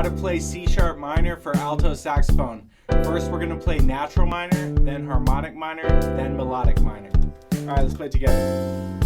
How to play C sharp minor for alto saxophone. First we're going to play natural minor, then harmonic minor, then melodic minor. Alright, let's play it together.